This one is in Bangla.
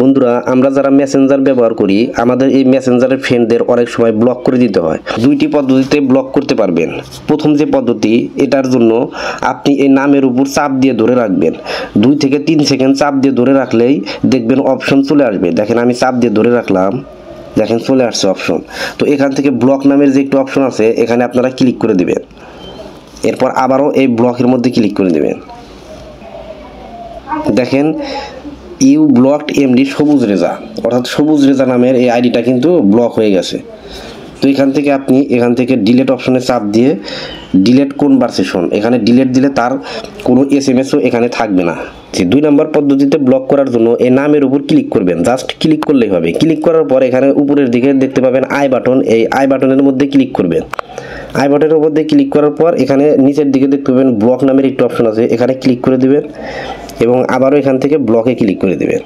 বন্ধুরা, আমরা যারা মেসেঞ্জার ব্যবহার করি, আমাদের এই মেসেঞ্জারের ফ্রেন্ডদের অনেক সময় ব্লক করে দিতে হয়। দুইটি পদ্ধতিতে ব্লক করতে পারবেন। প্রথম যে পদ্ধতি, এটার জন্য আপনি এই নামের উপর চাপ দিয়ে ধরে রাখবেন। 2 থেকে 3 সেকেন্ড চাপ দিয়ে ধরে রাখলেই দেখবেন অপশন চলে আসবে। দেখেন, আমি চাপ দিয়ে ধরে রাখলাম, দেখেন চলে আসছে অপশন। তো এখান থেকে ব্লক নামের যে একটু অপশন আছে, এখানে আপনারা ক্লিক করে দিবেন। এরপর আবারও এই ব্লকের মধ্যে ক্লিক করে দিবেন। দেখেন, ইউ ব্লকড এমডি সবুজ রেজা, অর্থাৎ সবুজ রেজা নামের এই আইডিটা কিন্তু ব্লক হয়ে গেছে। তো এখান থেকে আপনি এখান থেকে ডিলেট অপশনে চাপ দিয়ে ডিলেট কনভারসেশন, এখানে ডিলেট দিলে তার কোনো এসএমএসও এখানে থাকবে না। যে 2 নম্বর পদ্ধতিতে ব্লক করার জন্য এই নামের উপর ক্লিক করবেন, জাস্ট ক্লিক করলেই হবে। ক্লিক করার পর এখানে উপরের দিকে দেখতে পাবেন আই বাটন, এই আই বাটনের মধ্যে ক্লিক করবেন। আই বাটনের মধ্যে ক্লিক করার পর এখানে নিচের দিকে দেখতে পাবেন ব্লক নামের একটি অপশন আছে, এখানে ক্লিক করে দিবেন এবং আবারও এখান থেকে ব্লকে ক্লিক করে দিবেন।